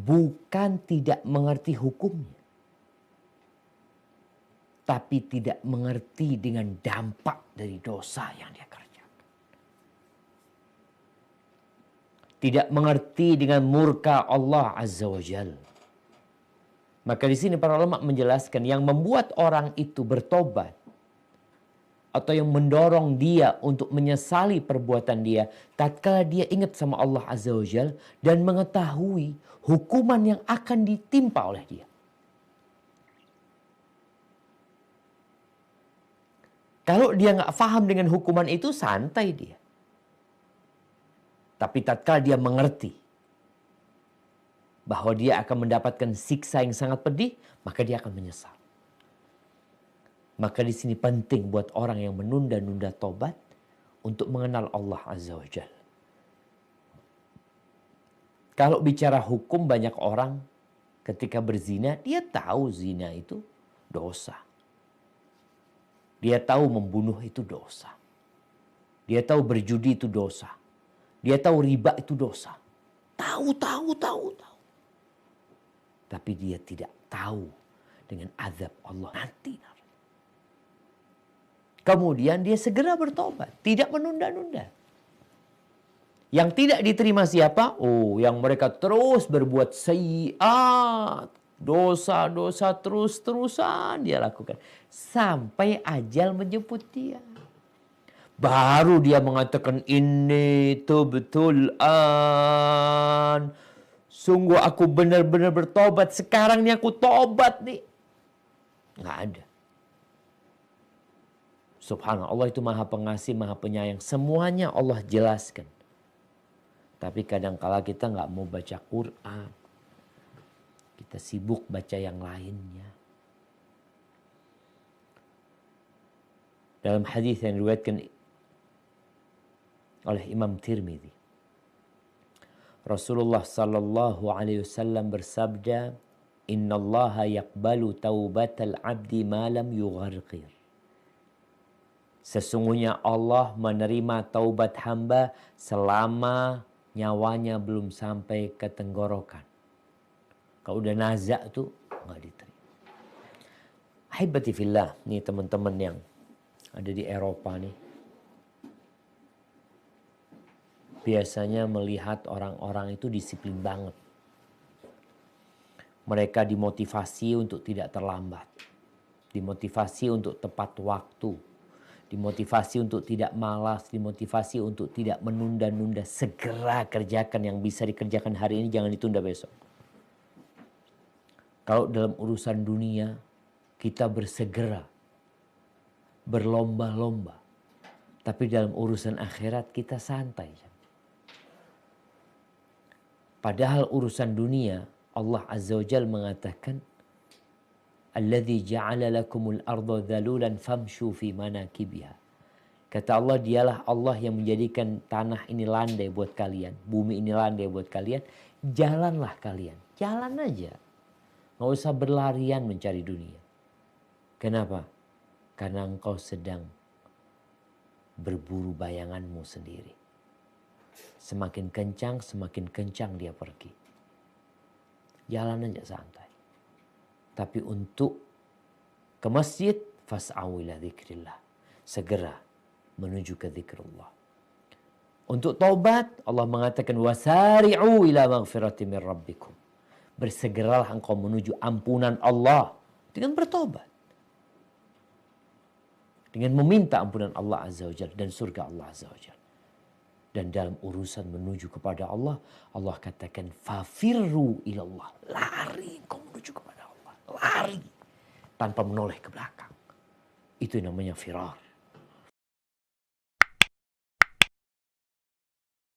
bukan tidak mengerti hukumnya, tapi tidak mengerti dengan dampak dari dosa yang dia kerjakan. Tidak mengerti dengan murka Allah Azza wa Jalla. Maka di sini para ulama menjelaskan yang membuat orang itu bertobat atau yang mendorong dia untuk menyesali perbuatan dia tatkala dia ingat sama Allah Azza wa Jalla dan mengetahui hukuman yang akan ditimpa oleh dia. Kalau dia nggak paham dengan hukuman itu, santai dia. Tapi tatkala dia mengerti bahwa dia akan mendapatkan siksa yang sangat pedih, maka dia akan menyesal. Maka di sini penting buat orang yang menunda-nunda tobat untuk mengenal Allah Azza wa Jalla. Kalau bicara hukum, banyak orang ketika berzina, dia tahu zina itu dosa. Dia tahu membunuh itu dosa. Dia tahu berjudi itu dosa. Dia tahu riba itu dosa. Tahu. Tapi dia tidak tahu dengan azab Allah nanti. Kemudian dia segera bertobat, tidak menunda-nunda. Yang tidak diterima siapa? Oh, yang mereka terus berbuat sayyiat. Dosa-dosa terus-terusan dia lakukan. Sampai ajal menjemput dia. Baru dia mengatakan, ini tubtul an. Sungguh aku benar-benar bertobat. Sekarang nih aku tobat nih. Nggak ada. Subhanallah, Allah itu maha pengasih, maha penyayang. Semuanya Allah jelaskan. Tapi kadang-kala kita nggak mau baca Quran. Kita sibuk baca yang lainnya. Dalam hadis yang diriwayatkan oleh Imam Tirmidzi, Rasulullah sallallahu alaihi wasallam bersabda, "Innallaha yaqbalu taubatal 'abdi ma lam yugharqir." Sesungguhnya Allah menerima taubat hamba selama nyawanya belum sampai ke tenggorokan. Kalau udah nazak tuh nggak diterima. Ahibati fillah, nih teman-teman yang ada di Eropa nih. Biasanya melihat orang-orang itu disiplin banget. Mereka dimotivasi untuk tidak terlambat. Dimotivasi untuk tepat waktu. Dimotivasi untuk tidak malas. Dimotivasi untuk tidak menunda-nunda. Segera kerjakan yang bisa dikerjakan hari ini, jangan ditunda besok. Kalau dalam urusan dunia, kita bersegera. Berlomba-lomba. Tapi dalam urusan akhirat kita santai. Padahal urusan dunia, Allah Azza wa Jalla mengatakan, "Alladzi ja'ala lakumul arda dhalulan famshu fi manakibiha." Kata Allah, dialah Allah yang menjadikan tanah ini landai buat kalian, bumi ini landai buat kalian. Jalanlah kalian, jalan aja. Nggak usah berlarian mencari dunia. Kenapa? Karena engkau sedang berburu bayanganmu sendiri. Semakin kencang dia pergi. Jalan aja santai. Tapi untuk ke masjid, fas'au ila dzikrillah. Segera menuju ke zikrullah. Untuk taubat, Allah mengatakan, wasari'u ila maghfirati min rabbikum. Bersegeralah engkau menuju ampunan Allah dengan bertobat. Dengan meminta ampunan Allah Azza wa Jalla dan surga Allah Azza wa Jalla. Dan dalam urusan menuju kepada Allah, Allah katakan fafirru ilallah. Lari engkau menuju kepada Allah. Lari tanpa menoleh ke belakang. Itu namanya firar.